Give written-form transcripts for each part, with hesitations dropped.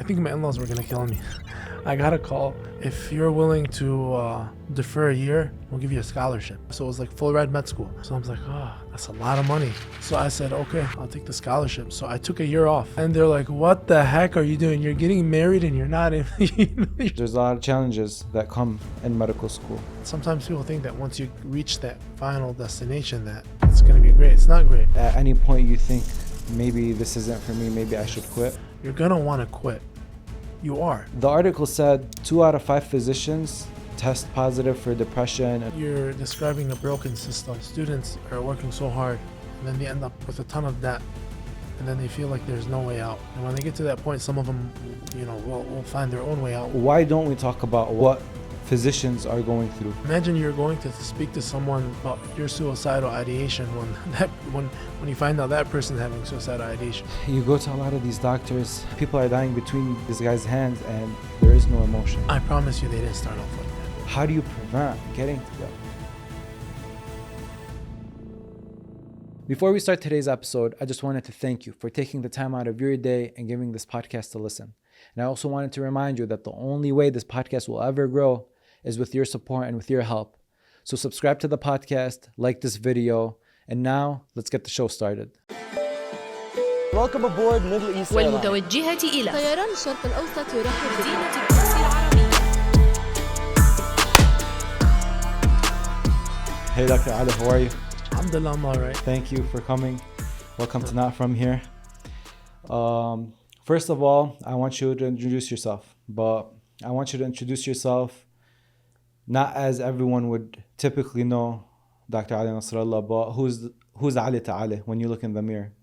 think my in-laws were gonna kill me. I got a call. If you're willing to defer a year, we'll give you a scholarship. So it was like full ride med school. So I was like, oh, that's a lot of money. So I said, okay, I'll take the scholarship. So I took a year off. And they're like, what the heck are you doing? You're getting married and you're not in. There's a lot of challenges that come in medical school. Sometimes people think that once you reach that final destination that it's gonna be great. It's not great. At any point you think, maybe this isn't for me, maybe I should quit. You're gonna wanna quit. You are. The article said 2 out of 5 physicians test positive for depression. You're describing a broken system. Students are working so hard and then they end up with a ton of debt and then they feel like there's no way out. And when they get to that point, some of them, will find their own way out. Why don't we talk about what physicians are going through? Imagine you're going to speak to someone about your suicidal ideation when you find out that person's having suicidal ideation. You go to a lot of these doctors, people are dying between this guy's hands and there is no emotion. I promise you they didn't start off like that. How do you prevent getting to that? Before we start today's episode, I just wanted to thank you for taking the time out of your day and giving this podcast to listen. And I also wanted to remind you that the only way this podcast will ever grow is with your support and with your help. So subscribe to the podcast, like this video, and now let's get the show started. Welcome aboard Middle East Airlines. والمتوجهة إلى طيران الشرق الأوسط يرحب مدينة القدس العربية. Hey Dr. Ali, how are you? Alhamdulillah, I'm all right. Thank you for coming. Welcome to Not From Here. First of all, I want you to introduce yourself, but I want you to introduce yourself not as everyone would typically know Dr. Ali Nasrallah, but who's Ali Ta'ali when you look in the mirror?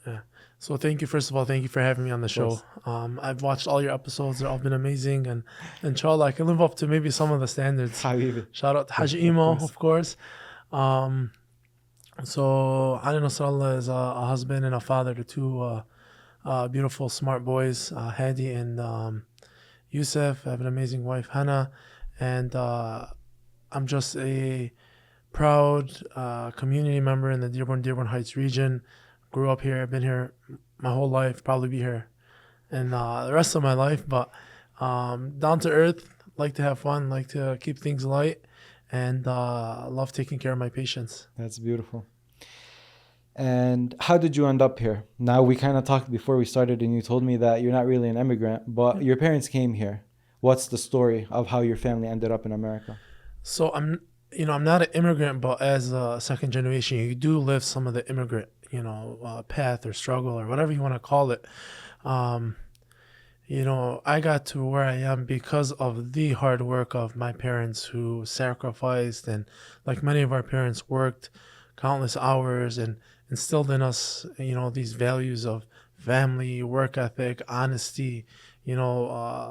Yeah. So thank you, first of all, thank you for having me on the show. I've watched all your episodes. They've all been amazing. And inshallah, I can live up to maybe some of the standards. Habibi. Shout out to Haj Imo, of course. So Ali Nasrallah is a husband and a father to two beautiful, smart boys, Hadi and Yusuf. I have an amazing wife, Hannah. And I'm just a proud community member in the Dearborn Heights region. Grew up here, been here my whole life, probably be here and the rest of my life. But down to earth, like to have fun, like to keep things light, and love taking care of my patients. That's beautiful. And how did you end up here? Now, we kind of talked before we started and you told me that you're not really an immigrant, but your parents came here. What's the story of how your family ended up in America? So I'm not an immigrant, but as a second generation, you do live some of the immigrant, path or struggle or whatever you want to call it. I got to where I am because of the hard work of my parents who sacrificed and, like many of our parents, worked countless hours and instilled in us, these values of family, work ethic, honesty,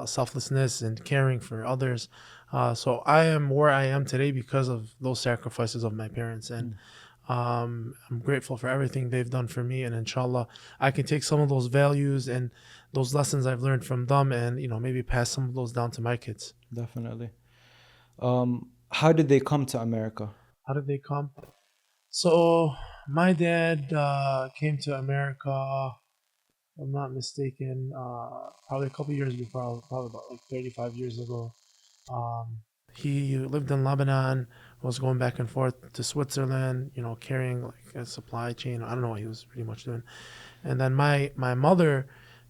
selflessness and caring for others. So I am where I am today because of those sacrifices of my parents. And I'm grateful for everything they've done for me. And inshallah, I can take some of those values and those lessons I've learned from them and, maybe pass some of those down to my kids. Definitely. How did they come to America? How did they come? So my dad came to America, if I'm not mistaken, probably a couple years before, probably about like 35 years ago. He lived in Lebanon, was going back and forth to Switzerland, carrying like a supply chain. I don't know what he was pretty much doing. And then my mother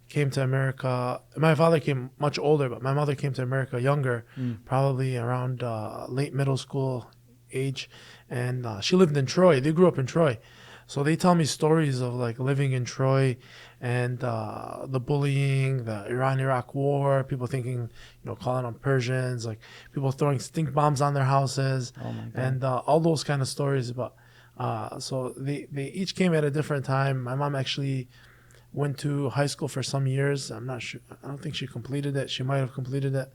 came to America. My father came much older, but my mother came to America younger, probably around late middle school age. And she lived in Troy. They grew up in Troy. So they tell me stories of like living in Troy and the bullying, the Iran-Iraq war, people thinking, calling them Persians, like people throwing stink bombs on their houses, and all those kind of stories. But so they each came at a different time. My mom actually went to high school for some years. I'm not sure. I don't think she completed it. She might have completed it.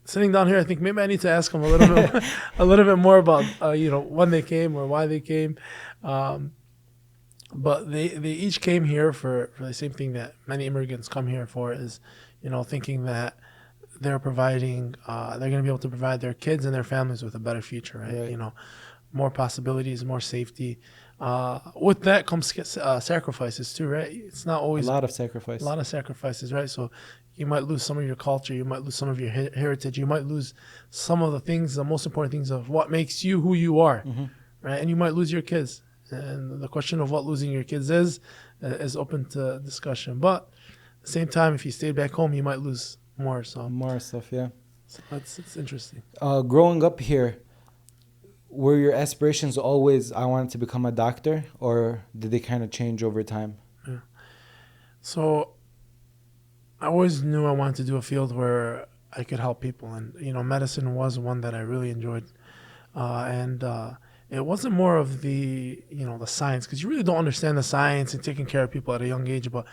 Sitting down here, I think maybe I need to ask them a little bit more about when they came or why they came. But they each came here for the same thing that many immigrants come here for, is thinking that they're providing they're going to be able to provide their kids and their families with a better future, right? more possibilities, more safety. With that comes sacrifices too, right? It's not A always lot of sacrifice. a lot of sacrifices, right? So you might lose some of your culture, you might lose some of your heritage, you might lose some of the things, the most important things of what makes you who you are, right? And you might lose your kids. And the question of what losing your kids is open to discussion. But at the same time, if you stayed back home, you might lose more. So, More stuff, yeah. it's interesting. Growing up here, were your aspirations always, I wanted to become a doctor, or did they kind of change over time? So I always knew I wanted to do a field where I could help people. And, medicine was one that I really enjoyed. And it wasn't more of the, the science, because you really don't understand the science and taking care of people at a young age. But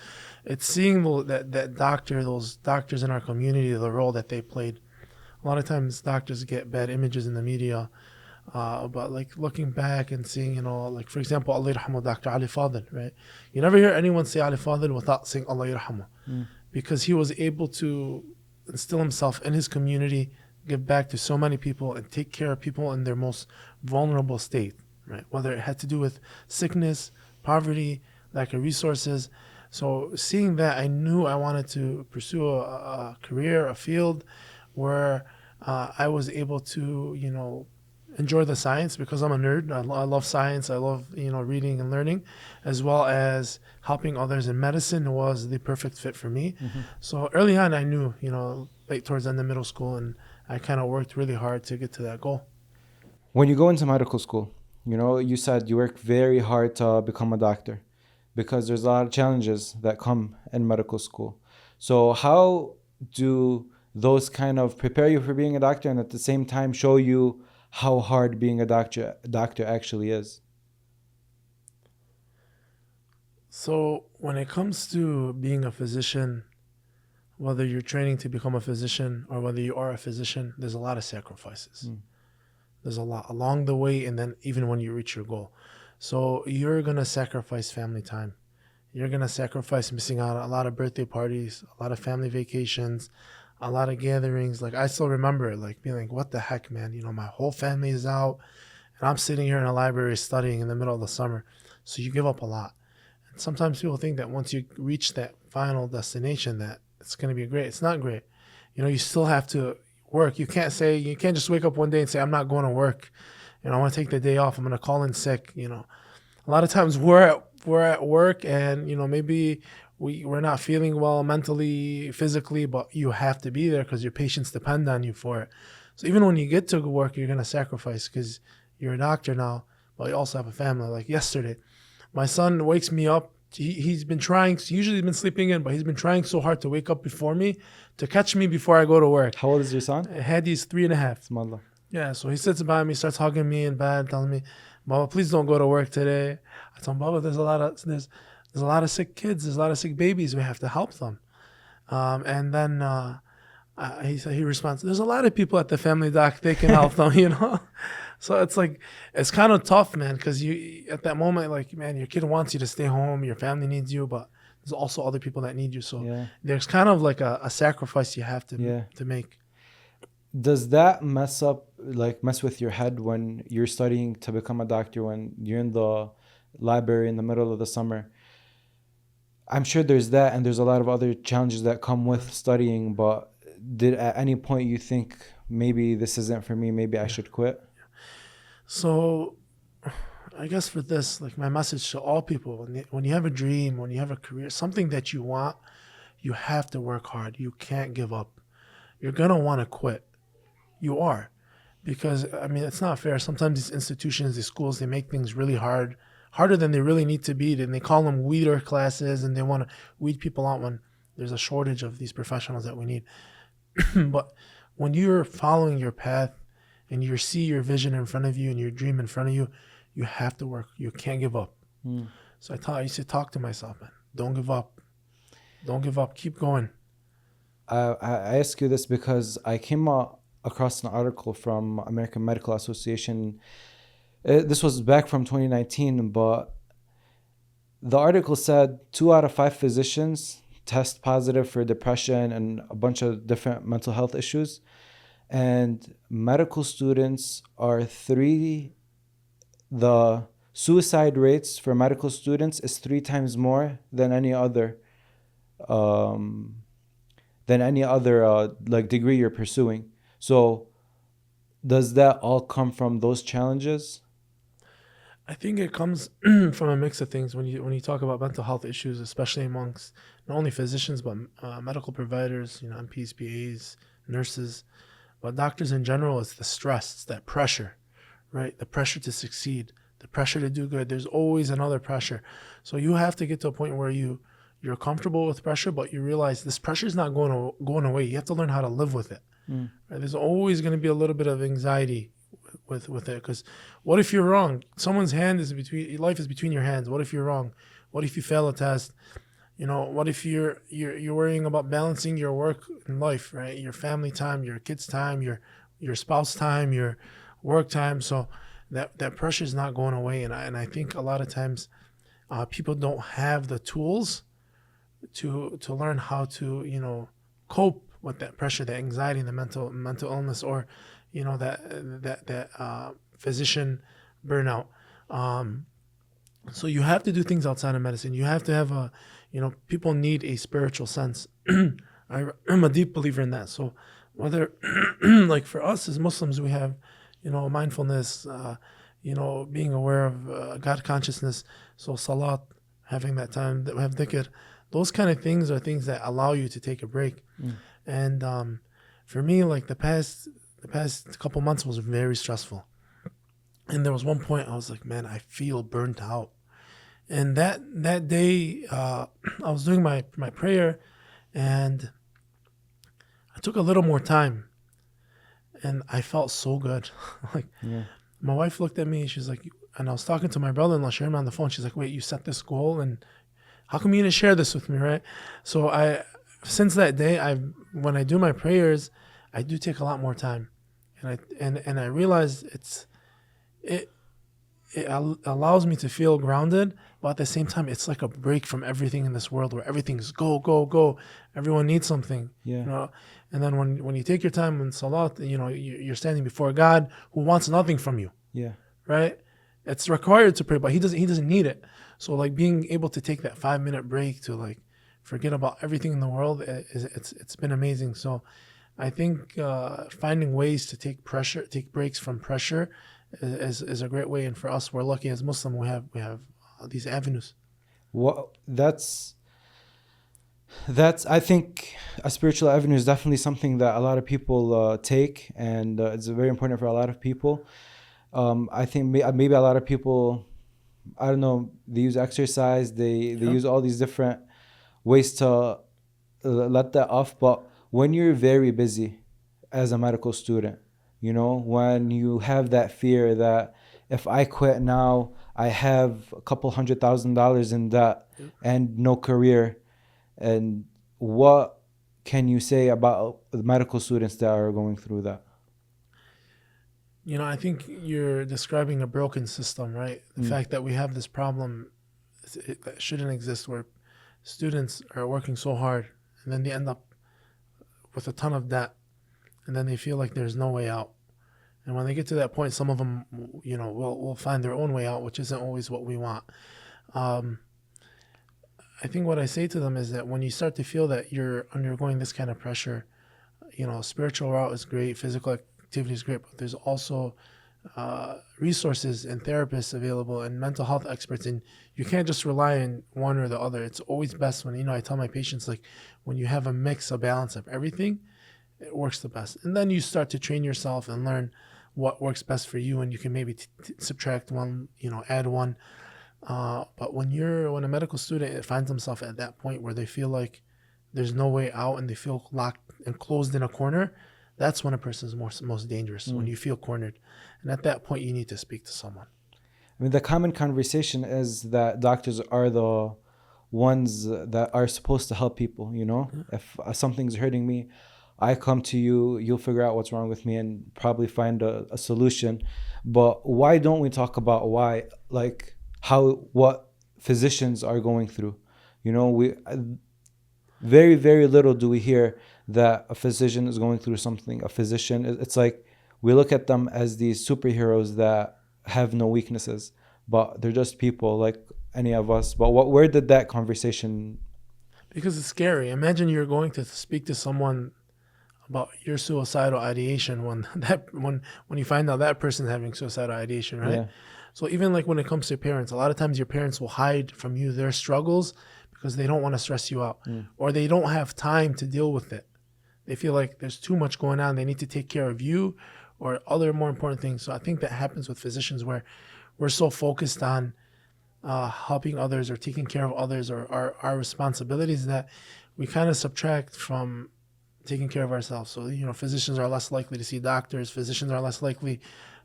it's seeing those doctors in our community, the role that they played. A lot of times doctors get bad images in the media. But like looking back and seeing, like for example, Allah yarhamu Dr. Ali Fadl, right? You never hear anyone say Ali Fadl without saying Allah yarhamu, because he was able to instill himself in his community, give back to so many people, and take care of people in their most vulnerable state, right? Whether it had to do with sickness, poverty, lack of resources. So seeing that, I knew I wanted to pursue a career, a field where I was able to, enjoy the science, because I'm a nerd. I love science. I love, reading and learning, as well as helping others. And medicine was the perfect fit for me. So early on, I knew, late towards the end of middle school, and I kind of worked really hard to get to that goal. When you go into medical school, you said you work very hard to become a doctor, because there's a lot of challenges that come in medical school. So how do those kind of prepare you for being a doctor, and at the same time show you how hard being a doctor actually is? So when it comes to being a physician, whether you're training to become a physician or whether you are a physician, there's a lot of sacrifices. There's a lot along the way, and then even when you reach your goal. So you're going to sacrifice family time. You're going to sacrifice missing out on a lot of birthday parties, a lot of family vacations, a lot of gatherings. Like I still remember it, like being like, what the heck, man? My whole family is out and I'm sitting here in a library studying in the middle of the summer. So you give up a lot. And sometimes people think that once you reach that final destination that it's going to be great. It's not great. You still have to work. You can't just wake up one day and say, I'm not going to work. I want to take the day off. I'm going to call in sick. A lot of times we're at work and, maybe we're not feeling well mentally, physically, but you have to be there because your patients depend on you for it. So even when you get to work, you're going to sacrifice because you're a doctor now, but you also have a family. Like yesterday, my son wakes me up. He's been trying, usually he's been sleeping in, but he's been trying so hard to wake up before me, to catch me before I go to work. How old is your son? Hadi's 3.5. Bismillah. Yeah, so he sits by me, starts hugging me in bed, telling me, Baba, please don't go to work today. I told him, Baba, there's a lot of sick kids, there's a lot of sick babies, we have to help them. And then he responds, there's a lot of people at the family doc, they can help them, So it's kind of tough, man, because you at that moment, like, man, your kid wants you to stay home, your family needs you, but there's also other people that need you. So there's kind of like a sacrifice you have to make. Does that mess with your head when you're studying to become a doctor, when you're in the library in the middle of the summer? I'm sure there's that, and there's a lot of other challenges that come with studying, but did at any point you think maybe this isn't for me, maybe I should quit? So I guess for this, like my message to all people, when you have a dream, when you have a career, something that you want, you have to work hard. You can't give up. You're going to want to quit. You are. Because, it's not fair. Sometimes these institutions, these schools, they make things really hard, harder than they really need to be. And they call them weeder classes, and they want to weed people out when there's a shortage of these professionals that we need. But when you're following your path, and you see your vision in front of you and your dream in front of you, you have to work. You can't give up. So I used to talk to myself, man, don't give up. Don't give up. Keep going. I ask you this because I came across an article from American Medical Association. This was back from 2019, but the article said 2 out of 5 physicians test positive for depression and a bunch of different mental health issues. And medical students are 3 the suicide rates for medical students is 3 times more than any other um, like degree you're pursuing. So does that all come from those challenges? I think it comes from a mix of things when you talk about mental health issues, especially amongst not only physicians but medical providers, MPs, PAs, nurses, but doctors in general. It's the stress, it's that pressure, right? The pressure to succeed, the pressure to do good. There's always another pressure, so you have to get to a point where you're comfortable with pressure, but you realize this pressure is not going away. You have to learn how to live with it. Right? There's always going to be a little bit of anxiety with it, because what if you're wrong? Someone's hand is life is between your hands. What if you're wrong? What if you fail a test? What if you're worrying about balancing your work and life, right? Your family time, your kids time, your spouse time, your work time. So that pressure is not going away, and I think a lot of times people don't have the tools to learn how to cope with that pressure, that anxiety, and the mental illness, or that physician burnout. So you have to do things outside of medicine. You have to have people need a spiritual sense. I'm a deep believer in that. So whether like for us as Muslims, we have mindfulness, being aware of God consciousness. So salat, having that time that we have dhikr, those kind of things are things that allow you to take a break. And for me, like the past couple months was very stressful. And there was one point I was like, man, I feel burnt out. And that day, I was doing my prayer, and I took a little more time, and I felt so good. My wife looked at me, she's like, and I was talking to my brother-in-law, sharing on the phone. She's like, wait, you set this goal, and how come you didn't share this with me, right? So since that day, when I do my prayers, I do take a lot more time, and I realize it allows me to feel grounded, but at the same time, it's like a break from everything in this world where everything's go, go, go. Everyone needs something, And then when you take your time in salat, you're standing before God who wants nothing from you, right? It's required to pray, but he doesn't need it. So like being able to take that 5-minute break to like forget about everything in the world, it's been amazing. So I think finding ways to take breaks from pressure is a great way. And for us, we're lucky as Muslim, we have these avenues. Well, that's I think a spiritual avenue is definitely something that a lot of people take, and it's very important for a lot of people. I think maybe a lot of people, I don't know, they use exercise, they use all these different ways to let that off. But when you're very busy as a medical student, when you have that fear that if I quit now, I have a couple $100,000 in debt and no career. And what can you say about the medical students that are going through that? I think you're describing a broken system, right? The fact that we have this problem that shouldn't exist, where students are working so hard and then they end up with a ton of debt, and then they feel like there's no way out. And when they get to that point, some of them, will find their own way out, which isn't always what we want. I think what I say to them is that when you start to feel that you're undergoing this kind of pressure, spiritual route is great, physical activity is great, but there's also resources and therapists available and mental health experts, and you can't just rely on one or the other. It's always best when, I tell my patients, like, when you have a balance of everything, it works the best. And then you start to train yourself and learn what works best for you, and you can maybe subtract one, add one. But when a medical student finds himself at that point where they feel like there's no way out and they feel locked and closed in a corner, that's when a person is most dangerous, when you feel cornered. And at that point, you need to speak to someone. I mean, the common conversation is that doctors are the ones that are supposed to help people, If something's hurting me, I come to you, you'll figure out what's wrong with me and probably find a solution. But why don't we talk about what physicians are going through? We very, very little do we hear that a physician is going through something. A physician, it's like we look at them as these superheroes that have no weaknesses, but they're just people like any of us. But where did that conversation? Because it's scary. Imagine you're going to speak to someone about your suicidal ideation when you find out that person's having suicidal ideation, right? Yeah. So even like when it comes to parents, a lot of times your parents will hide from you their struggles because they don't want to stress you out, or they don't have time to deal with it. They feel like there's too much going on. They need to take care of you or other more important things. So I think that happens with physicians where we're so focused on helping others or taking care of others or our responsibilities that we kind of subtract from taking care of ourselves. So, physicians are less likely to see doctors. Physicians are less likely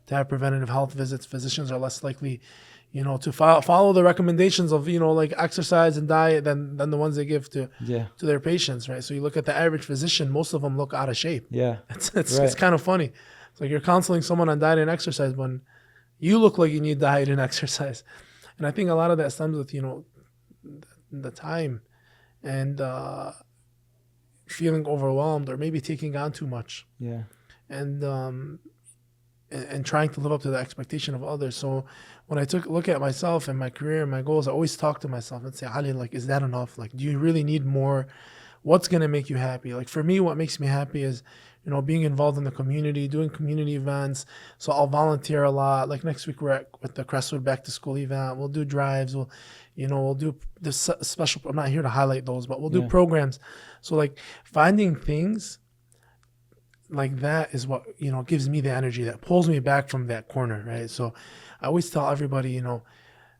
to have preventative health visits. Physicians are less likely, to follow the recommendations of, like exercise and diet than the ones they give to their patients, right? So you look at the average physician, most of them look out of shape. Yeah. It's kind of funny. It's like you're counseling someone on diet and exercise when you look like you need diet and exercise. And I think a lot of that stems with, the time and feeling overwhelmed or maybe taking on too much. Yeah. And trying to live up to the expectation of others. So when I look at myself and my career and my goals, I always talk to myself and say, Ali, like, is that enough? Like, do you really need more? What's going to make you happy? Like, for me, what makes me happy is, being involved in the community, doing community events. So I'll volunteer a lot. Like next week, we're with the Crestwood Back to School event. We'll do drives. We'll do this special, I'm not here to highlight those, but we'll do programs. So like finding things like that is what, gives me the energy that pulls me back from that corner, right? So I always tell everybody,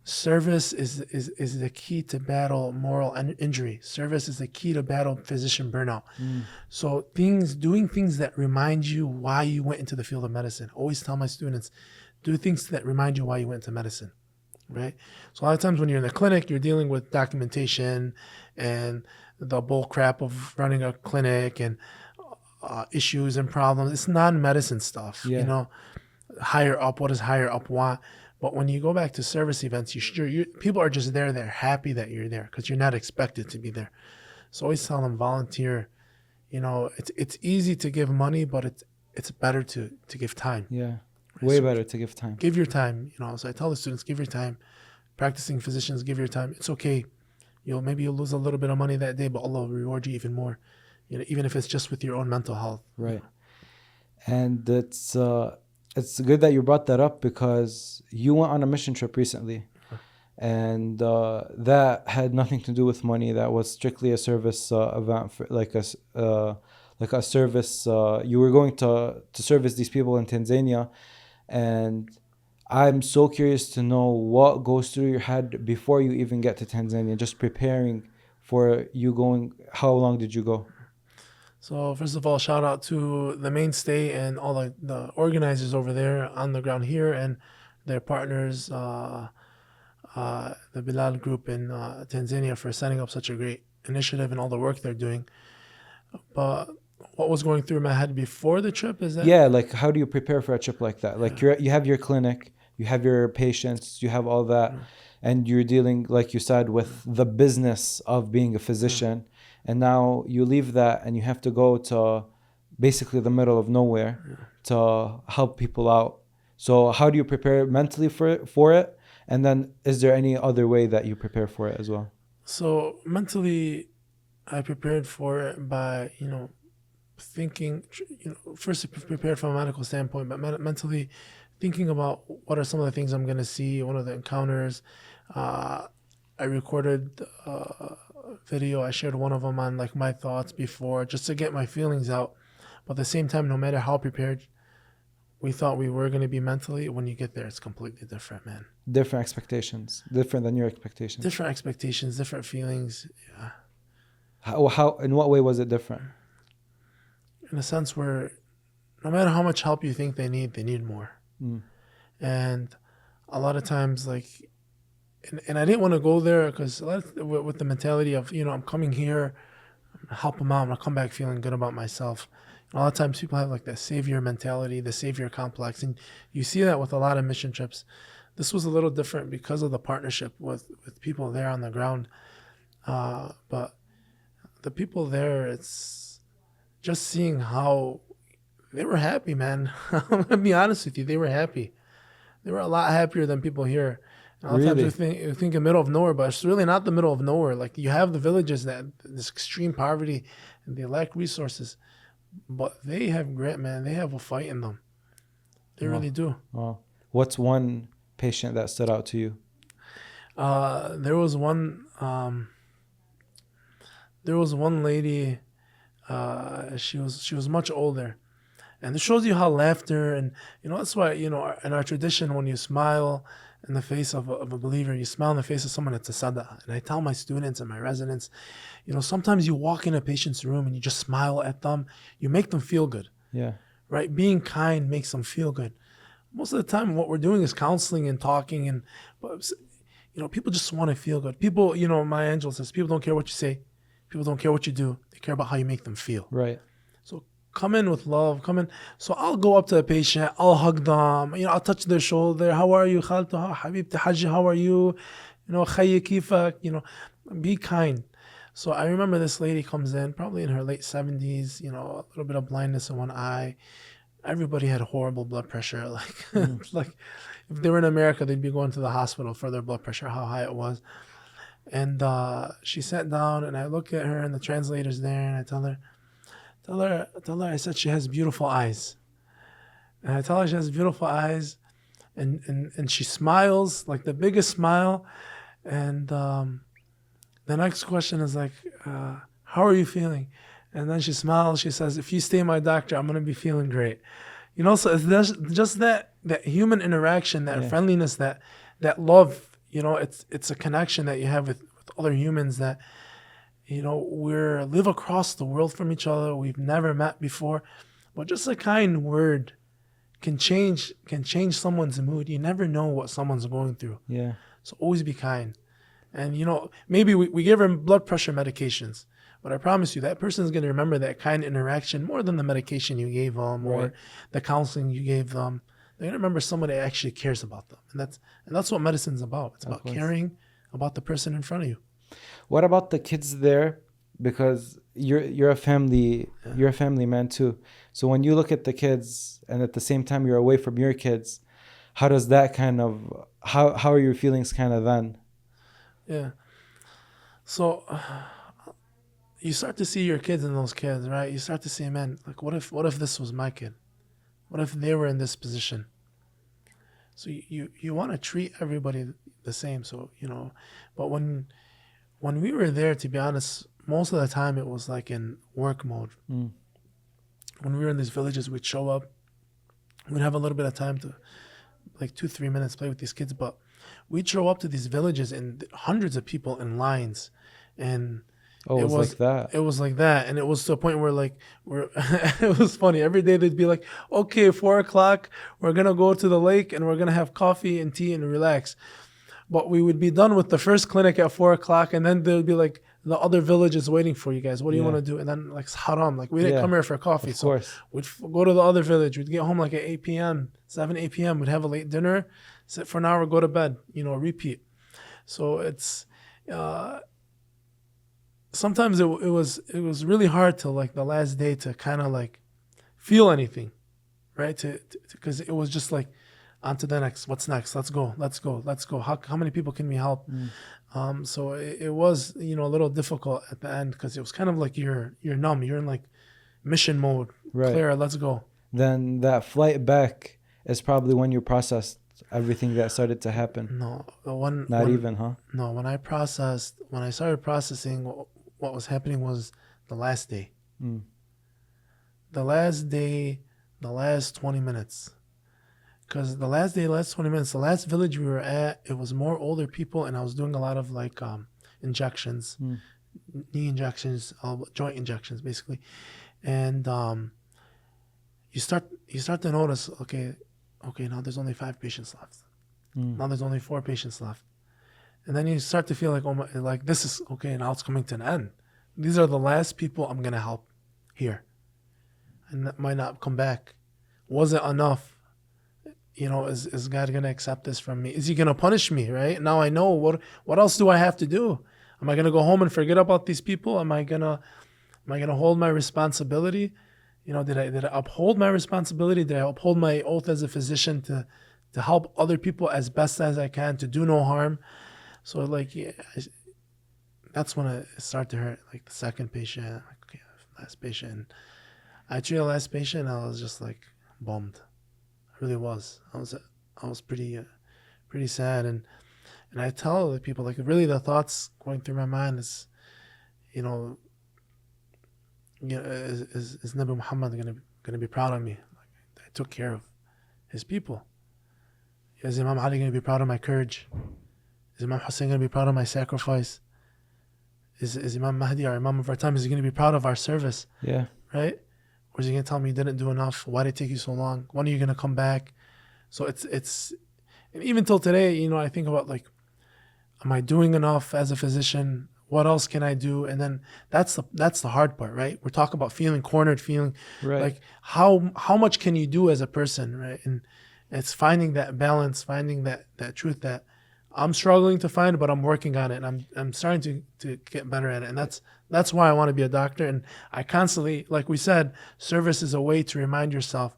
service is the key to battle moral injury. Service is the key to battle physician burnout. So doing things that remind you why you went into the field of medicine. Always tell my students, do things that remind you why you went into medicine, right? So a lot of times when you're in the clinic, you're dealing with documentation and the bull crap of running a clinic and issues and problems. It's non-medicine stuff, higher up. What does higher up want? But when you go back to service events, people are just there. They're happy that you're there because you're not expected to be there. So always tell them volunteer. It's easy to give money, but it's better to give time. Yeah, way better to give time. Give your time. So I tell the students, give your time. Practicing physicians, give your time. It's okay. Maybe you'll lose a little bit of money that day, but Allah will reward you even more. Even if it's just with your own mental health. Right. And it's good that you brought that up because you went on a mission trip recently, and that had nothing to do with money. That was strictly a service event, for like a service. You were going to service these people in Tanzania, and I'm so curious to know what goes through your head before you even get to Tanzania, just preparing for you going. How long did you go? So first of all, shout out to the mainstay and all the organizers over there on the ground here and their partners, the Bilal group in Tanzania, for setting up such a great initiative and all the work they're doing. But what was going through my head before the trip is that... Yeah, like how do you prepare for a trip like that? Like you have your clinic, you have your patients, you have all that, and you're dealing, like you said, with the business of being a physician. And now you leave that and you have to go to basically the middle of nowhere to help people out. So how do you prepare mentally for it? And then is there any other way that you prepare for it as well? So mentally, I prepared for it by, thinking, first prepared from a medical standpoint, but mentally thinking about what are some of the things I'm going to see, one of the encounters. I recorded video. I shared one of them on like my thoughts before, just to get my feelings out. But at the same time, no matter how prepared we thought we were going to be mentally, when you get there, it's completely different, man. Different expectations, different than your expectations. Different expectations, different feelings. Yeah. How? In what way was it different? In a sense where, no matter how much help you think they need more. And a lot of times, like. And I didn't want to go there because with the mentality of, I'm coming here, I'm gonna help them out, I'm going to come back feeling good about myself. And a lot of times people have like that savior mentality, the savior complex. And you see that with a lot of mission trips. This was a little different because of the partnership with people there on the ground. But the people there, it's just seeing how they were happy, man. I'm going to be honest with you. They were happy. They were a lot happier than people here. And a lot of Really? times you think the middle of nowhere, but it's really not the middle of nowhere. Like you have the villages that this extreme poverty and they lack resources, but they have grit, man. They have a fight in them. They really do. Wow. What's one patient that stood out to you? There was one. There was one lady. She was much older, and it shows you how laughter and that's why in our tradition, when you smile in the face of a believer, you smile in the face of someone that's a sadaqah. And I tell my students and my residents, sometimes you walk in a patient's room and you just smile at them, you make them feel good. Yeah. Right? Being kind makes them feel good. Most of the time, what we're doing is counseling and talking, but people just want to feel good. People, Maya Angelou says, people don't care what you say, people don't care what you do, they care about how you make them feel. Right. So come in with love, come in. So I'll go up to a patient, I'll hug them, I'll touch their shoulder. How are you, Khaltu? Habibti Haji, how are you? Khayyi kifak, be kind. So I remember this lady comes in, probably in her late 70s, a little bit of blindness in one eye. Everybody had horrible blood pressure. Like if they were in America, they'd be going to the hospital for their blood pressure, how high it was. And she sat down, and I look at her, and the translator's there, and I tell her, I said she has beautiful eyes. And I tell her she has beautiful eyes, and she smiles, like the biggest smile. And the next question is like, how are you feeling? And then she smiles, she says, if you stay my doctor, I'm going to be feeling great. So it's just that human interaction, that friendliness, that love, it's a connection that you have with other humans that, we live across the world from each other. We've never met before, but just a kind word can change someone's mood. You never know what someone's going through. Yeah. So always be kind. And, maybe we give them blood pressure medications, but I promise you that person is going to remember that kind of interaction more than the medication you gave them or the counseling you gave them. They're going to remember somebody that actually cares about them. And that's what medicine's about. It's about caring about the person in front of you. What about the kids there? Because you're a family man too. So when you look at the kids and at the same time you're away from your kids, how does that how are your feelings kind of then? Yeah. So you start to see your kids in those kids, right? You start to see, man, like what if this was my kid? What if they were in this position? So you want to treat everybody the same. So, but when we were there, to be honest, most of the time it was like in work mode. When we were in these villages, we'd show up, we'd have a little bit of time to, like 2-3 minutes, play with these kids, but we'd show up to these villages and hundreds of people in lines, and it was like that. It was like that, and it was to a point where it was funny. Every day they'd be like, okay, 4:00, we're gonna go to the lake and we're gonna have coffee and tea and relax. But we would be done with the first clinic at 4:00, and then there'd be like the other villages waiting for you guys. What do you want to do? And then like it's haram. Like we didn't come here for coffee, so we'd go to the other village. We'd get home like at 8 p.m., 8 p.m. We'd have a late dinner, sit for an hour, go to bed. Repeat. So it's. Sometimes it was really hard till like the last day to kind of like feel anything, right? Because it was just like on to the next. What's next? Let's go. How many people can we help? So it was a little difficult at the end because it was kind of like you're numb. You're in like mission mode. Right. Clear. Let's go. Then that flight back is probably when you processed everything that started to happen. No, when I started processing what was happening was the last day. The last day, the last 20 minutes. Because the last day, last 20 minutes, the last village we were at, it was more older people, and I was doing a lot of like injections, knee injections, joint injections, basically. And you start to notice, okay, now there's only 5 patients left. Now there's only 4 patients left. And then you start to feel like, like this is okay. Now it's coming to an end. These are the last people I'm gonna help here, and that might not come back. Was it enough? Is God gonna accept this from me? Is He gonna punish me? Right now, I know what else do I have to do? Am I gonna go home and forget about these people? Am I gonna hold my responsibility? Did I uphold my responsibility? Did I uphold my oath as a physician to help other people as best as I can, to do no harm. So like, yeah, that's when it started to hurt. Like the second patient, like, okay, last patient. I treated the last patient. I was just like bummed. I really was. I was pretty sad. And I tell other people, like, really the thoughts going through my mind is, you know, is Nabi Muhammad gonna be proud of me? Like, I took care of his people. Is Imam Ali gonna be proud of my courage? Is Imam Hussein gonna be proud of my sacrifice? Is Imam Mahdi, our Imam of our time, is he gonna be proud of our service? Yeah. Right? Or is he gonna tell me you didn't do enough? Why did it take you so long? When are you gonna come back? So it's and even till today, you know, I think about like, am I doing enough as a physician? What else can I do? And then that's the hard part, right? We're talking about feeling cornered, feeling like how much can you do as a person, right? And it's finding that balance, finding that truth that I'm struggling to find, but I'm working on it, and I'm starting to get better at it. And that's why I want to be a doctor. And I constantly, like we said, service is a way to remind yourself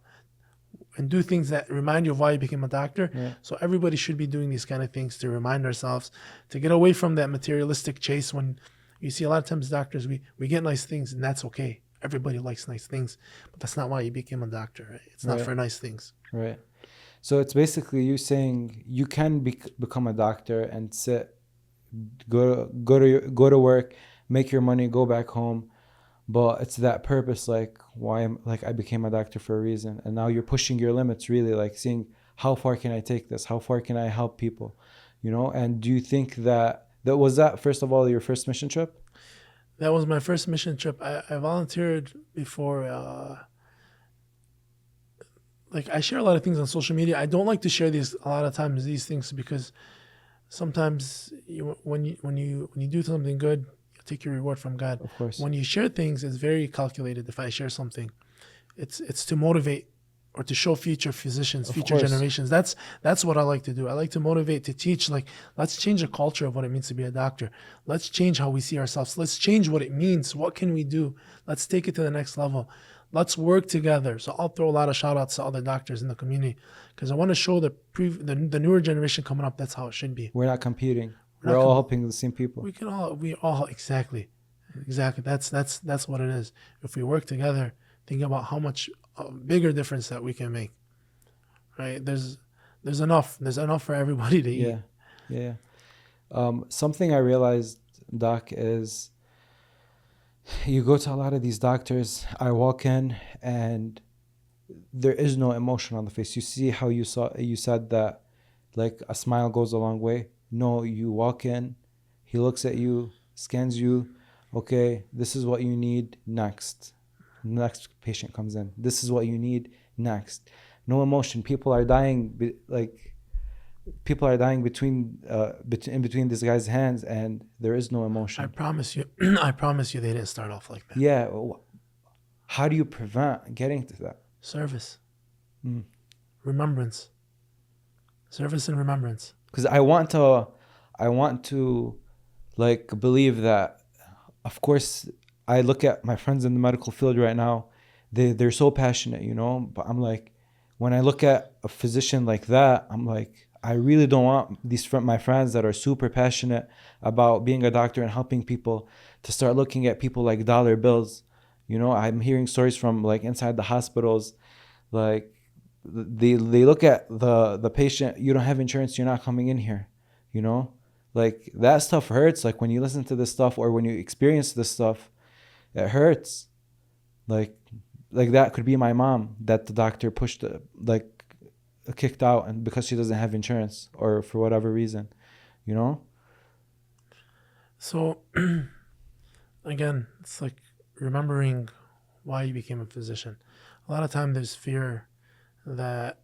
and do things that remind you of why you became a doctor. Yeah. So everybody should be doing these kind of things to remind ourselves, to get away from that materialistic chase. When you see a lot of times doctors, we get nice things, and that's okay. Everybody likes nice things, but that's not why you became a doctor, right? It's not for nice things. Right. So it's basically you saying you can become a doctor and go to work, make your money, go back home. But it's that purpose, like I became a doctor for a reason, and now you're pushing your limits, really, like seeing how far can I take this, how far can I help people, you know? And do you think that was that first of all your first mission trip? That was my first mission trip. I volunteered before. Like I share a lot of things on social media. I don't like to share a lot of times these things because sometimes when you do something good, take your reward from God. Of course. When you share things, it's very calculated. If I share something, it's to motivate or to show future physicians, future generations. That's what I like to do. I like to motivate, to teach. Like, let's change the culture of what it means to be a doctor. Let's change how we see ourselves. Let's change what it means. What can we do? Let's take it to the next level. Let's work together. So I'll throw a lot of shout outs to other doctors in the community because I want to show the newer generation coming up. That's how it should be. We're not competing. We're all helping the same people. We all exactly. That's what it is. If we work together, think about how much bigger difference that we can make. Right? There's enough for everybody to eat. Yeah. Something I realized, Doc, is you go to a lot of these doctors. I walk in and there is no emotion on the face. You see how you said that, like, a smile goes a long way. No, you walk in, he looks at you, scans you. Okay, this is what you need. Next patient comes in. This is what you need. Next. No emotion. People are dying. Between this guy's hands, and there is no emotion. I promise you, they didn't start off like that. Yeah. How do you prevent getting to that? Service. Remembrance. Service and remembrance. Because I want to like believe that, of course, I look at my friends in the medical field right now, they're so passionate, you know, but I'm like, when I look at a physician like that, I'm like, I really don't want my friends that are super passionate about being a doctor and helping people to start looking at people like dollar bills. You know, I'm hearing stories from like inside the hospitals, like they look at the patient, you don't have insurance, you're not coming in here, you know? Like, that stuff hurts. Like, when you listen to this stuff or when you experience this stuff, it hurts. Like that could be my mom that the doctor kicked out, and because she doesn't have insurance or for whatever reason, you know? So again, it's like remembering why you became a physician. A lot of time there's fear that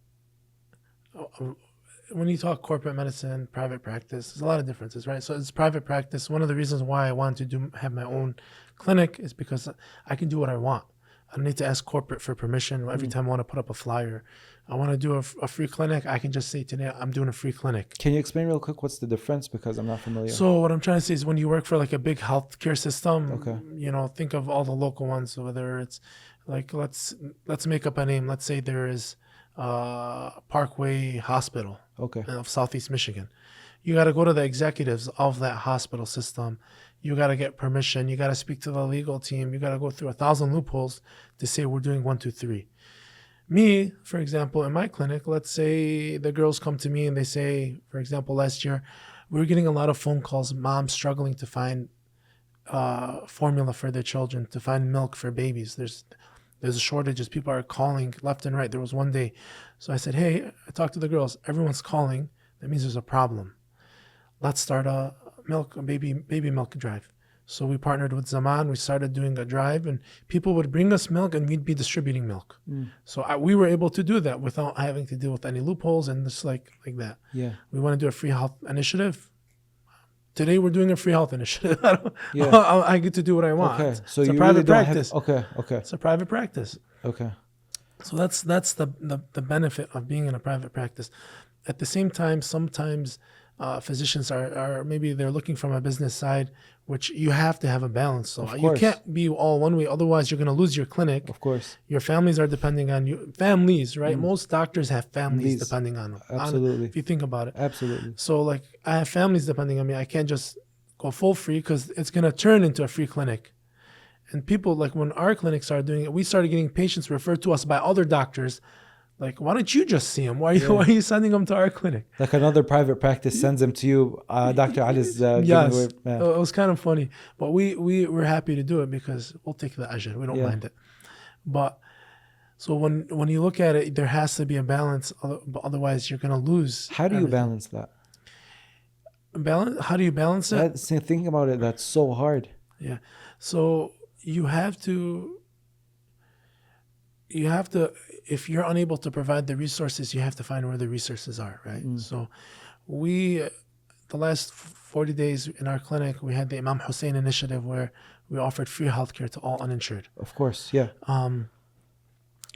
when you talk corporate medicine, private practice, there's a lot of differences, right? So it's private practice. One of the reasons why I want to have my own clinic is because I can do what I want. I don't need to ask corporate for permission every time I want to put up a flyer. I want to do a free clinic. I can just say today, I'm doing a free clinic. Can you explain real quick what's the difference? Because I'm not familiar. So what I'm trying to say is when you work for like a big healthcare system, you know, think of all the local ones, whether it's like, let's make up a name. Let's say there is Parkway Hospital Okay. of Southeast Michigan. You got to go to the executives of that hospital system. You got to get permission. You got to speak to the legal team. You got to go through 1,000 loopholes to say we're doing 1, 2, 3. Me, for example, in my clinic, let's say the girls come to me and they say, for example, last year, we were getting a lot of phone calls, moms struggling to find formula for their children, to find milk for babies. There's a shortage. People are calling left and right. There was one day. So I said, hey, I talked to the girls. Everyone's calling. That means there's a problem. Let's start a baby milk drive. So we partnered with Zaman. We started doing a drive, and people would bring us milk, and we'd be distributing milk. So we were able to do that without having to deal with any loopholes and just like that. Yeah. We want to do a free health initiative. Today we're doing a free health initiative. Yeah. I get to do what I want. Okay. So it's a you private really don't practice. Okay. It's a private practice. Okay. So that's the benefit of being in a private practice. At the same time, sometimes physicians are maybe they're looking from a business side, which you have to have a balance. So you can't be all one way. Otherwise, you're going to lose your clinic. Of course. Your families are depending on you. Families, right? Most doctors have families depending on them. Absolutely. If you think about it. Absolutely. So like I have families depending on me. I can't just go full free because it's going to turn into a free clinic. And people, like when our clinic started doing it, we started getting patients referred to us by other doctors. Like, why don't you just see them? Why are you sending them to our clinic? Like another private practice sends them to you. Dr. Ali's Yes, giving away. it was kind of funny. But we were happy to do it because we'll take the ajr. We don't mind it. But so when you look at it, there has to be a balance. Otherwise, you're going to lose. How do you balance that? How do you balance it? Thinking about it, that's so hard. Yeah. So you have to, if you're unable to provide the resources, you have to find where the resources are, right? So the last 40 days in our clinic, we had the Imam Hussein initiative where we offered free healthcare to all uninsured. Of course, yeah.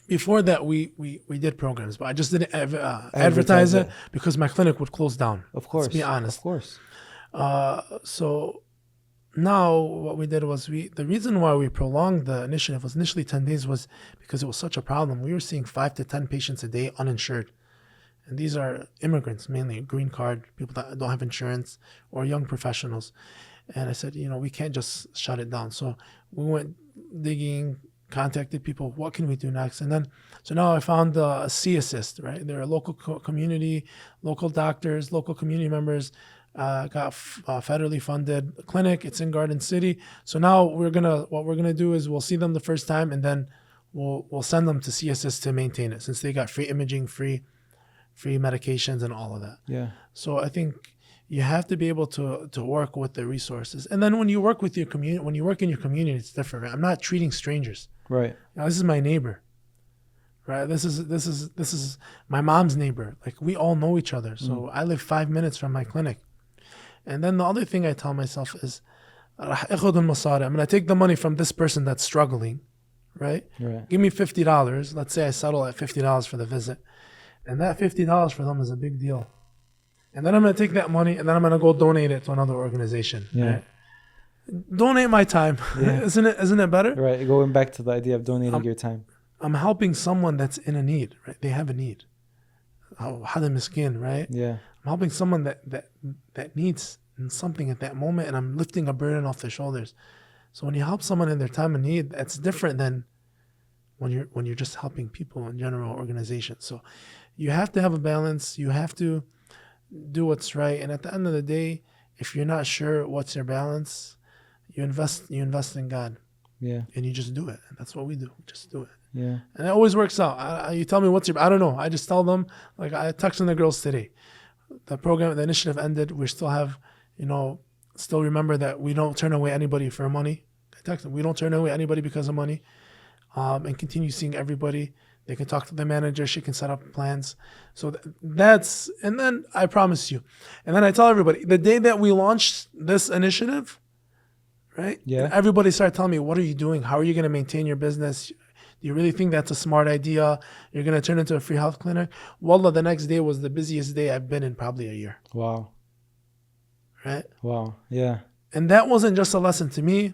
Before that, we did programs, but I just didn't advertise it because my clinic would close down. Of course. Let's be honest. Of course. So now what we did was the reason why we prolonged the initiative was initially 10 days was because it was such a problem. We were seeing 5 to 10 patients a day uninsured. And these are immigrants, mainly green card, people that don't have insurance or young professionals. And I said, we can't just shut it down. So we went digging, contacted people, what can we do next? And then, so now I found a C-Assist, right? There are local community, local doctors, local community members, got federally funded clinic. It's in Garden City. So now what we're gonna do is we'll see them the first time, and then we'll send them to C-Assist to maintain it, since they got free imaging, free medications, and all of that. Yeah. So I think you have to be able to work with the resources, and then when you work with your community, when you work in your community, it's different. Right? I'm not treating strangers. Right. This is my neighbor. Right. This is my mom's neighbor. Like, we all know each other. So I live 5 minutes from my clinic. And then the other thing I tell myself is, I'm going to take the money from this person that's struggling, right? Give me $50. Let's say I settle at $50 for the visit. And that $50 for them is a big deal. And then I'm going to take that money and then I'm going to go donate it to another organization. Yeah. Right? Donate my time. Yeah. Isn't it better? Right. Going back to the idea of donating your time. I'm helping someone that's in a need, right? They have a need. Hada miskin, right? Yeah. I'm helping someone that needs something at that moment, and I'm lifting a burden off their shoulders. So when you help someone in their time of need, that's different than when you're just helping people in general organizations. So you have to have a balance. You have to do what's right. And at the end of the day, if you're not sure what's your balance, you invest in God. Yeah. And you just do it. And that's what we do. We just do it. Yeah. And it always works out. You tell me I don't know. I just tell them, like I texted the girls today. The initiative ended. We still have, still remember that we don't turn away anybody for money. I text them, we don't turn away anybody because of money. And continue seeing everybody. They can talk to the manager. She can set up plans. So and then I promise you. And then I tell everybody, the day that we launched this initiative, right? Yeah. Everybody started telling me, what are you doing? How are you going to maintain your business? Do you really think that's a smart idea? You're going to turn into a free health clinic? Wallah, the next day was the busiest day I've been in probably a year. Wow. Right? Wow. Yeah. And that wasn't just a lesson to me.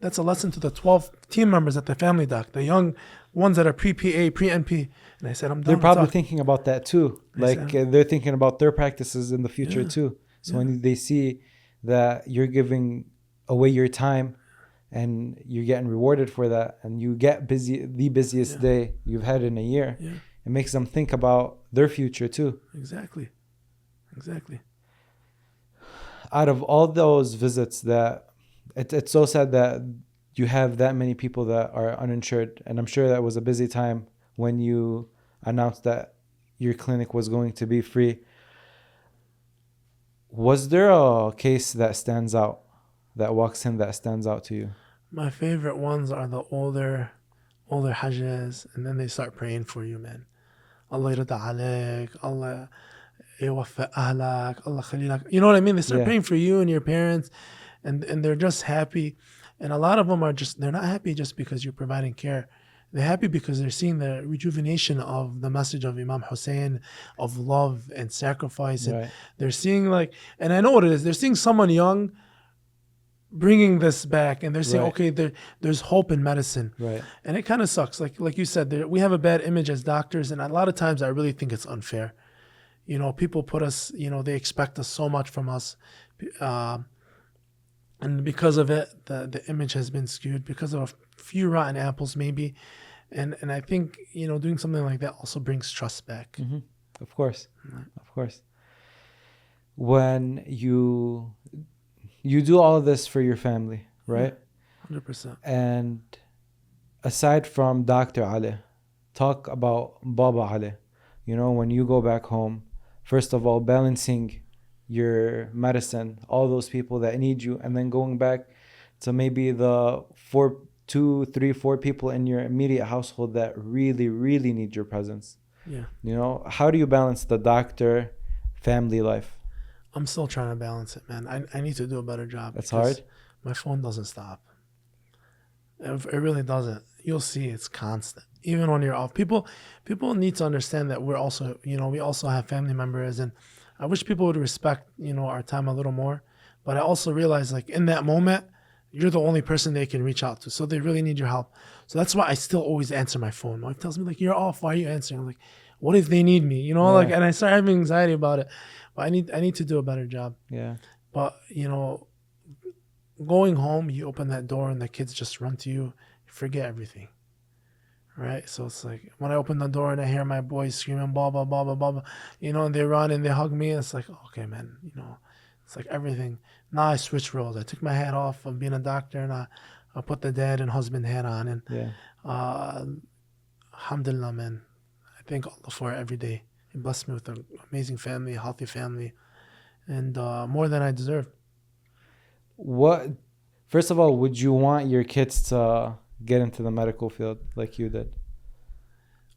That's a lesson to the 12 team members at the family doc, the young ones that are pre-PA, pre-NP. And I said, I'm done. They're probably with talk. thinking about that too. Like they're thinking about their practices in the future too. So when they see that you're giving away your time and you're getting rewarded for that, and you get busy, the busiest day you've had in a year, it makes them think about their future too. Exactly. Out of all those visits, that it's so sad that you have that many people that are uninsured, and I'm sure that was a busy time when you announced that your clinic was going to be free. Was there a case that stands out, that walks in, that stands out to you? My favorite ones are the older hajjs, and then they start praying for you, man. Allah yarda alaik, Allah يوفق أهلك, Allah khalilak. You know what I mean? They start praying for you and your parents, and they're just happy. And a lot of them they're not happy just because you're providing care. They're happy because they're seeing the rejuvenation of the message of Imam Hussein, of love and sacrifice. And they're seeing and I know what it is. They're seeing someone young bringing this back, and they're saying, okay, there's hope in medicine. Right. And it kind of sucks. Like you said, we have a bad image as doctors, and a lot of times I really think it's unfair. You know, people put us, they expect us so much from us. And because of it, the image has been skewed because of a few rotten apples, maybe. And I think, doing something like that also brings trust back. Mm-hmm. Of course. When you do all of this for your family, right? 100%. And aside from Dr. Ali, talk about Baba Ali. When you go back home, first of all, balancing your medicine, all those people that need you, and then going back to maybe the 4 people in your immediate household that really, really need your presence. Yeah. How do you balance the doctor family life? I'm still trying to balance it, man. I need to do a better job. That's hard. My phone doesn't stop. It really doesn't. You'll see it's constant. Even when you're off. People need to understand that we're also, we also have family members, and I wish people would respect, our time a little more. But I also realize, in that moment, you're the only person they can reach out to. So they really need your help. So that's why I still always answer my phone. My wife tells me, you're off. Why are you answering? I'm like, what if they need me? And I start having anxiety about it. But I need to do a better job. Yeah. But, going home, you open that door and the kids just run to you. You forget everything. Right? So it's like when I open the door and I hear my boys screaming, blah, blah, blah, blah, blah, blah, and they run and they hug me. It's like, okay, man, it's like everything. Now I switch roles. I took my hat off of being a doctor, and I put the dad and husband hat on. And alhamdulillah, man, I thank Allah for it every day. He blessed me with an amazing family, a healthy family, and more than I deserve. First of all, would you want your kids to get into the medical field like you did?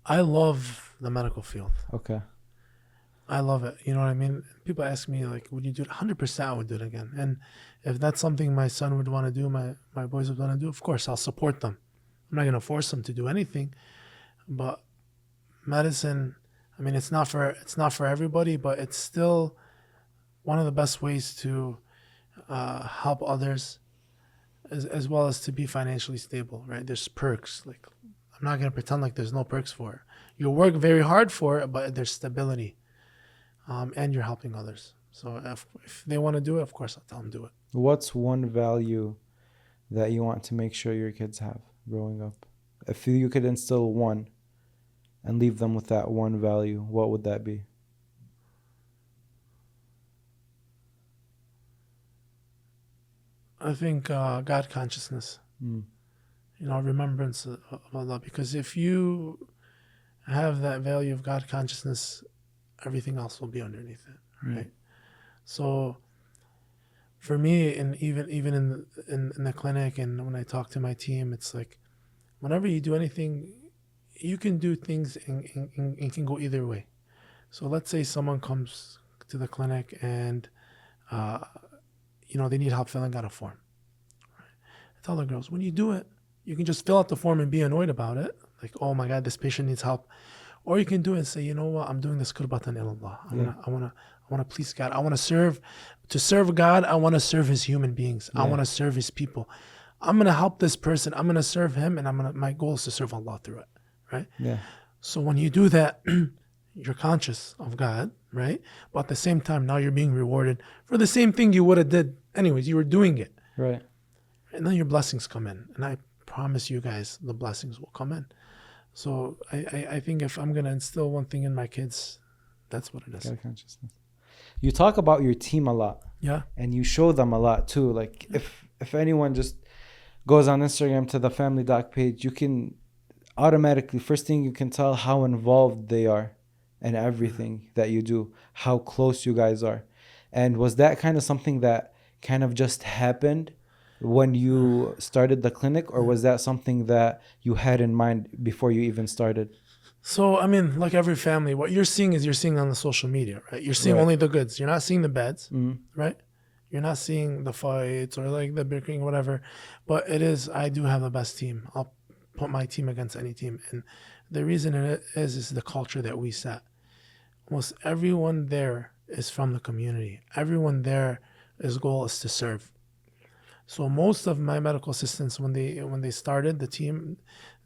I love the medical field. Okay. I love it. You know what I mean? People ask me, would you do it? 100% I would do it again. And if that's something my son would want to do, my boys would want to do, of course, I'll support them. I'm not going to force them to do anything. But medicine, it's not for everybody, but it's still one of the best ways to help others, as well as to be financially stable, right? There's perks. I'm not going to pretend like there's no perks for it. You work very hard for it, but there's stability. And you're helping others. So if they want to do it, of course, I'll tell them do it. What's one value that you want to make sure your kids have growing up? If you could instill one and leave them with that one value, what would that be? I think God consciousness. Remembrance of Allah. Because if you have that value of God consciousness, everything else will be underneath it, right? So for me, and even in the clinic, and when I talk to my team, it's like whenever you do anything, you can do things and can go either way. So let's say someone comes to the clinic and they need help filling out a form. I tell the girls, when you do it, you can just fill out the form and be annoyed about it, like, oh my God, this patient needs help. Or you can do it and say, you know what, I'm doing this qurbatan ilallah. I want to please God. I want to serve God. I want to serve His human beings. I want to serve His people. I'm going to help this person. I'm going to serve him, and my goal is to serve Allah through it, right? Yeah. So when you do that, you're conscious of God, right? But at the same time, now you're being rewarded for the same thing you would have did anyways. You were doing it. Right. And then your blessings come in. And I promise you guys, the blessings will come in. So I think if I'm going to instill one thing in my kids, that's what it is. God consciousness. You talk about your team a lot. Yeah. And you show them a lot too. Like if anyone just goes on Instagram to the Family Doc page, you can automatically, first thing you can tell how involved they are in everything that you do, how close you guys are. And was that kind of something that kind of just happened when you started the clinic, or was that something that you had in mind before you even started? So, I mean, like every family, what you're seeing on the social media, right? You're seeing Right. only the goods. You're not seeing the bads, Mhm. right? You're not seeing the fights or like the bickering, whatever. But I do have the best team. I'll put my team against any team. And the reason it is the culture that we set. Almost everyone there is from the community. Everyone there, his goal is to serve. So most of my medical assistants, when they started the team,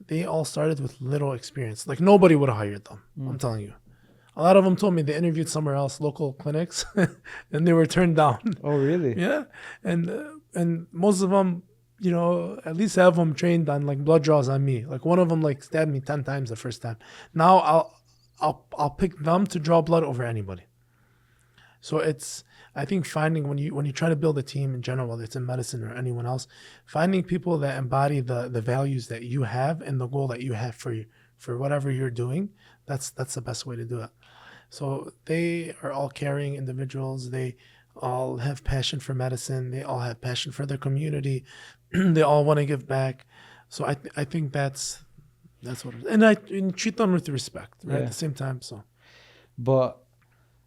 they all started with little experience. Like nobody would have hired them. I'm telling you. A lot of them told me they interviewed somewhere else, local clinics, and they were turned down. Oh, really? Yeah, and most of them, at least half of them trained on like blood draws on me. Like one of them like stabbed me 10 times the first time. Now I'll pick them to draw blood over anybody. So I think finding when you try to build a team in general, whether it's in medicine or anyone else, finding people that embody the values that you have and the goal that you have for whatever you're doing, that's the best way to do it. So they are all caring individuals. They all have passion for medicine. They all have passion for their community. They all want to give back. So I think that's what it is. And I treat them with respect, right? Yeah. At the same time. So But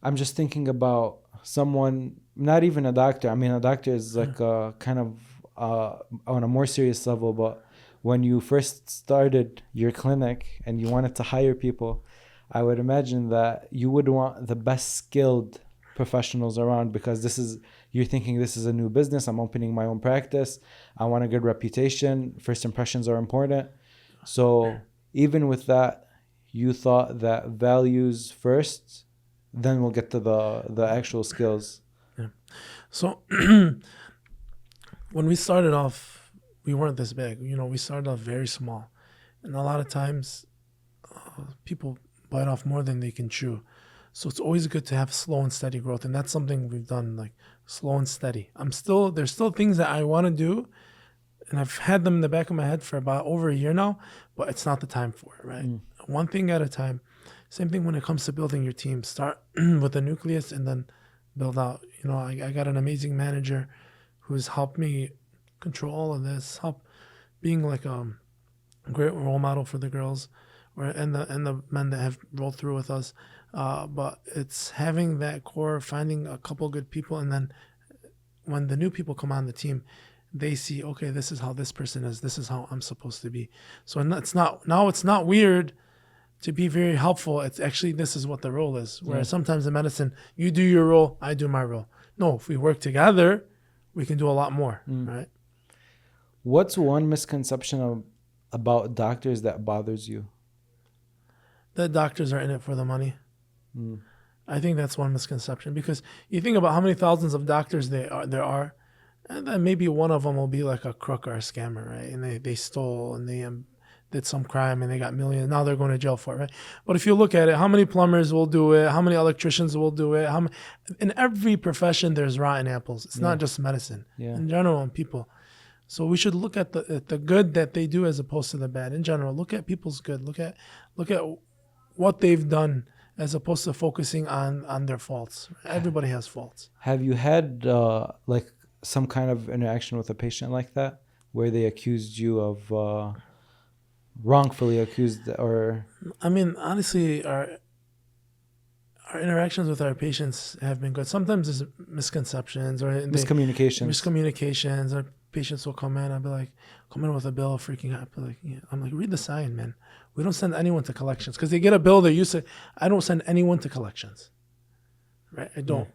I'm just thinking about someone, not even a doctor. I mean, a doctor is like a kind of on a more serious level. But when you first started your clinic and you wanted to hire people, I would imagine that you would want the best skilled professionals around, because you're thinking this is a new business. I'm opening my own practice. I want a good reputation. First impressions are important. So even with that, you thought that values first, then we'll get to the actual skills. yeah. So when we started off, we weren't this big. We started off very small, and a lot of times people bite off more than they can chew. So it's always good to have slow and steady growth, and that's something we've done, like slow and steady. There's still things that I want to do, and I've had them in the back of my head for about over a year now, but it's not the time for it, right? One thing at a time. Same thing when it comes to building your team. Start with a nucleus and then build out. I got an amazing manager who's helped me control all of this, help being like a great role model for the girls and the men that have rolled through with us. But it's having that core, finding a couple good people, and then when the new people come on the team, they see, okay, this is how this person is. This is how I'm supposed to be. So it's not weird to be very helpful. It's actually, this is what the role is. Whereas sometimes in medicine, you do your role, I do my role. No, if we work together, we can do a lot more, right? What's one misconception about doctors that bothers you? That doctors are in it for the money. I think that's one misconception, because you think about how many thousands of doctors there are, and then maybe one of them will be like a crook or a scammer, right? And they stole and they did some crime and they got millions. Now they're going to jail for it, right? But if you look at it, how many plumbers will do it? How many electricians will do it? In every profession, there's rotten apples. It's not just medicine. Yeah. In general, and people. So we should look at the good that they do as opposed to the bad. In general, look at people's good. Look at what they've done as opposed to focusing on their faults. Everybody has faults. Have you had like some kind of interaction with a patient like that, where they accused you of wrongfully accused, or? I mean, honestly, our interactions with our patients have been good. Sometimes there's misconceptions or miscommunications. Our patients will come in. I'll be like, come in with a bill, freaking out. I'm like, read the sign, man. We don't send anyone to collections, because they get a bill. They used to. I don't send anyone to collections. Right? I don't,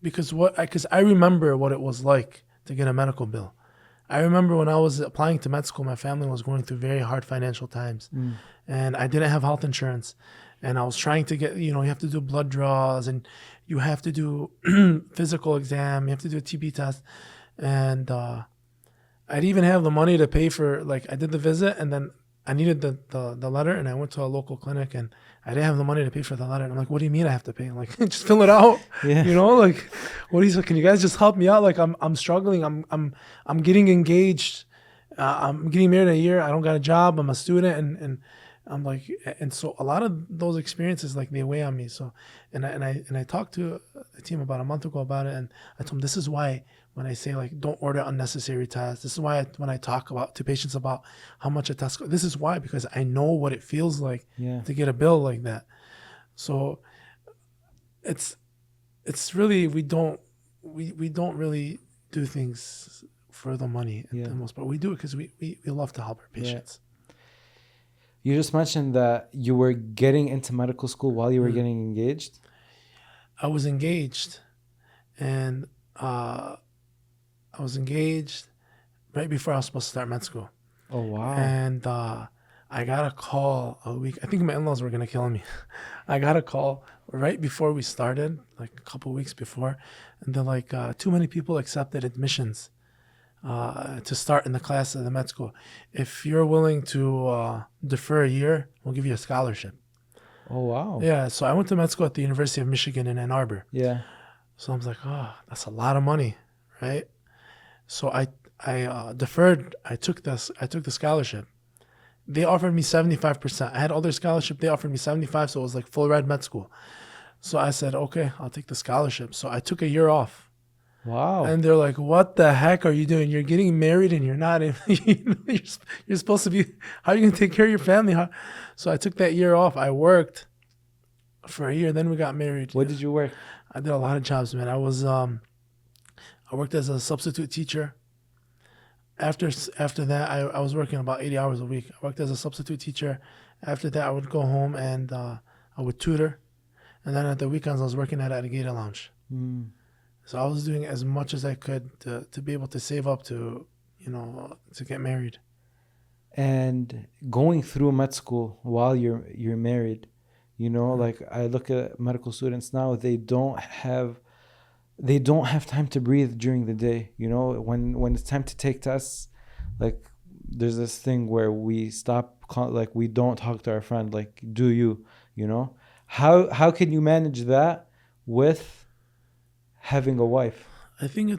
because I remember what it was like to get a medical bill. I remember when I was applying to med school, my family was going through very hard financial times, and I didn't have health insurance, and I was trying to get, you have to do blood draws, and you have to do physical exam, you have to do a TB test, and I didn't even have the money to pay for, like, I did the visit, and then I needed the letter, and I went to a local clinic, and I didn't have the money to pay for the letter. And I'm like, what do you mean I have to pay? I'm like, just fill it out. Yeah. Like, what is it? Can you guys just help me out? Like, I'm struggling. I'm getting engaged. I'm getting married in a year. I don't got a job. I'm a student, and I'm like, and so a lot of those experiences, like, they weigh on me. So, and I talked to the team about a month ago about it, and I told them, this is why when I say, like, don't order unnecessary tests. This is why when I talk to patients about how much a test costs, this is why, because I know what it feels like to get a bill like that. So it's really, we don't really do things for the money at the most part. We do it because we love to help our patients. You just mentioned that you were getting into medical school while you were getting engaged. I was engaged, and I was engaged right before I was supposed to start med school. Oh, wow. And I got a call a week. I think my in-laws were going to kill me. I got a call right before we started, like a couple weeks before. And they're like, too many people accepted admissions to start in the class of the med school. If you're willing to defer a year, we'll give you a scholarship. Oh, wow. Yeah. So I went to med school at the University of Michigan in Ann Arbor. Yeah. So I was like, oh, that's a lot of money, right? So I deferred. I took the scholarship. They offered me 75%. I had other scholarship. They offered me 75, so it was like full ride med school. So I said, okay, I'll take the scholarship. So I took a year off. Wow. And they're like, what the heck are you doing? You're getting married and you're not. You're supposed to be. How are you gonna take care of your family? So I took that year off. I worked for a year. Then we got married. What did you work? I did a lot of jobs, man. I worked as a substitute teacher. After that, I was working about 80 hours a week. I worked as a substitute teacher. After that, I would go home and I would tutor. And then at the weekends, I was working at a gated lounge. So I was doing as much as I could to be able to save up to get married. And going through med school while you're married, like I look at medical students now, they don't have time to breathe during the day. When it's time to take tests, like there's this thing where we stop, like we don't talk to our friend, like, do you, how can you manage that with having a wife? I think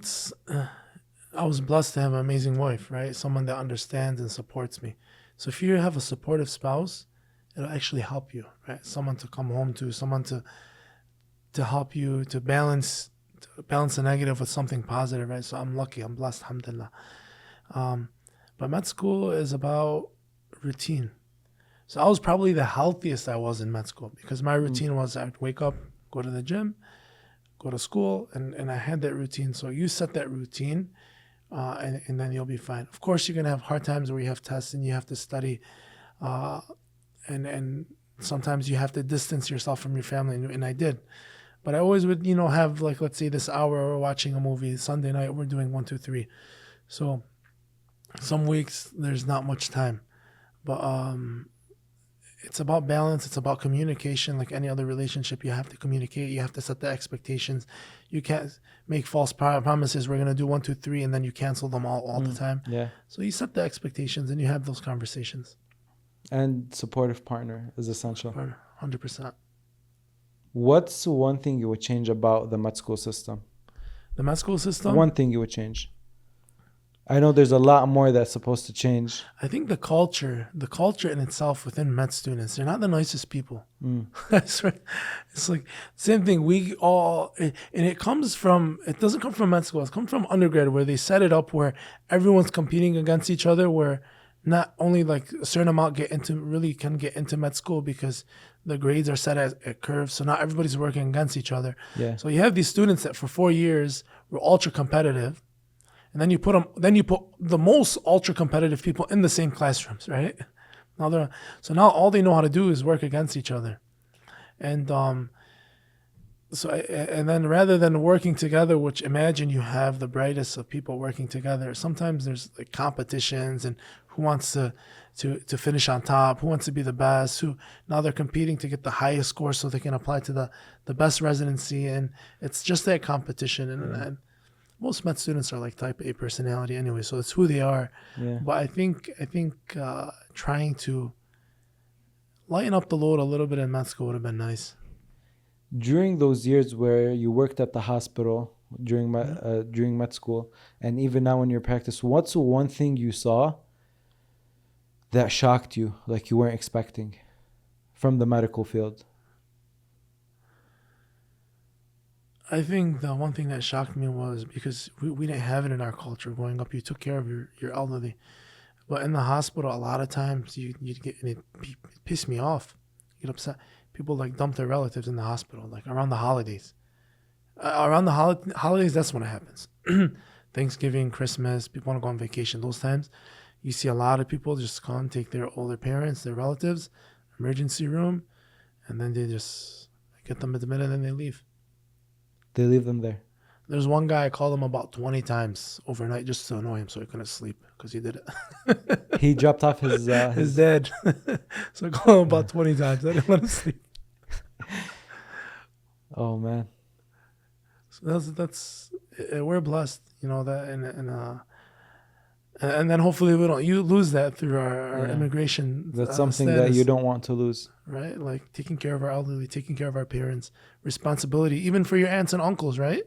I was blessed to have an amazing wife, right? Someone that understands and supports me. So if you have a supportive spouse, it'll actually help you, right? Someone to come home to, someone to help you to balance the negative with something positive, right? So I'm lucky, I'm blessed, alhamdulillah. But med school is about routine. So I was probably the healthiest I was in med school because my routine was I'd wake up, go to the gym, go to school, and I had that routine. So you set that routine, and then you'll be fine. Of course, you're going to have hard times where you have tests and you have to study, and sometimes you have to distance yourself from your family, and I did. But I always would, have, like, let's say this hour we're watching a movie. Sunday night we're doing 1, 2, 3. So some weeks there's not much time, but it's about balance. It's about communication. Like any other relationship, you have to communicate. You have to set the expectations. You can't make false promises. We're gonna do 1, 2, 3, and then you cancel them all the time. Yeah. So you set the expectations and you have those conversations. And supportive partner is essential. 100%. What's one thing you would change about the med school system? The med school system? One thing you would change. I know there's a lot more that's supposed to change. I think the culture in itself within med students, they're not the nicest people. That's right. It's like same thing. It doesn't come from med school. It comes from undergrad where they set it up where everyone's competing against each other, where not only like a certain amount can get into med school because the grades are set at curves. So not everybody's working against each other. Yeah. So you have these students that for 4 years were ultra competitive. And then you put the most ultra competitive people in the same classrooms, right? Now all they know how to do is work against each other, and And then rather than working together, which imagine you have the brightest of people working together, sometimes there's like competitions and who wants to finish on top, who wants to be the best, who now they're competing to get the highest score so they can apply to the best residency. And it's just that competition. And most med students are like type A personality anyway, so it's who they are. Yeah. But I think trying to lighten up the load a little bit in med school would have been nice. During those years where you worked at the hospital during med school, and even now in your practice, what's one thing you saw that shocked you, like you weren't expecting from the medical field? I think the one thing that shocked me was because we didn't have it in our culture growing up. You took care of your elderly. But in the hospital, a lot of times you'd get, and it pissed me off. You get upset. People like dump their relatives in the hospital, like around the holidays. Around the holidays, that's when it happens. Thanksgiving, Christmas, people want to go on vacation. Those times, you see a lot of people just come, take their older parents, their relatives, emergency room, and then they just get them admitted and then they leave. They leave them there. There's one guy, I called him about 20 times overnight just to annoy him so he couldn't sleep because he did it. He dropped off his dad. So I called him about 20 times. I didn't let him sleep. Oh, man. So that's we're blessed, that, and then hopefully we don't lose that through our immigration. That's something status, that you don't want to lose. right? Like taking care of our elderly, taking care of our parents, responsibility, even for your aunts and uncles, right?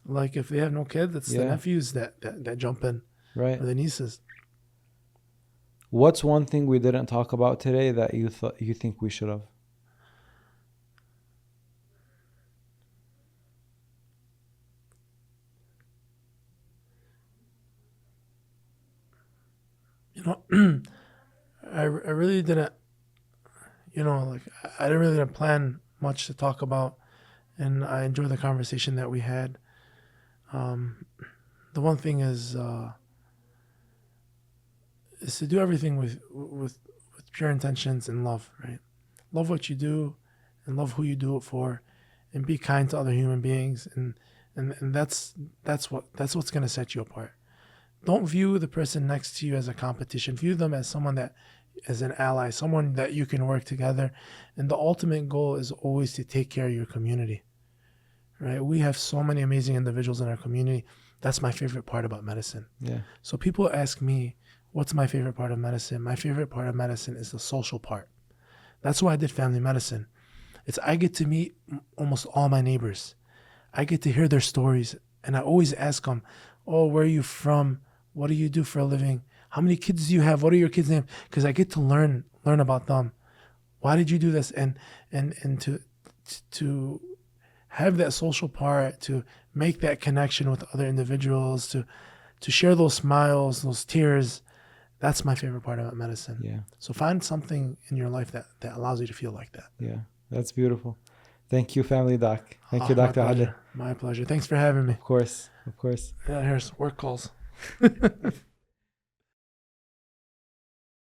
Like if they have no kids, it's the nephews that jump in, Right. or the nieces. What's one thing we didn't talk about today that you think we should have? I really didn't, I didn't plan much to talk about, and I enjoyed the conversation that we had. The one thing is to do everything with pure intentions and love, right? Love what you do and love who you do it for, and be kind to other human beings, and that's what's going to set you apart. Don't view the person next to you as a competition. View them as as an ally, someone that you can work together. And the ultimate goal is always to take care of your community, right? We have so many amazing individuals in our community. That's my favorite part about medicine. Yeah. So people ask me, what's my favorite part of medicine? My favorite part of medicine is the social part. That's why I did family medicine. I get to meet almost all my neighbors. I get to hear their stories. And I always ask them, oh, where are you from? What do you do for a living? How many kids do you have? What are your kids' names? Because I get to learn about them. Why did you do this? And to have that social part, to make that connection with other individuals, to share those smiles, those tears. That's my favorite part about medicine. Yeah. So find something in your life that allows you to feel like that. Yeah. That's beautiful. Thank you, Family Doc. Thank you, Dr. Ali. My pleasure. Thanks for having me. Of course. Of course. Yeah, here's work calls.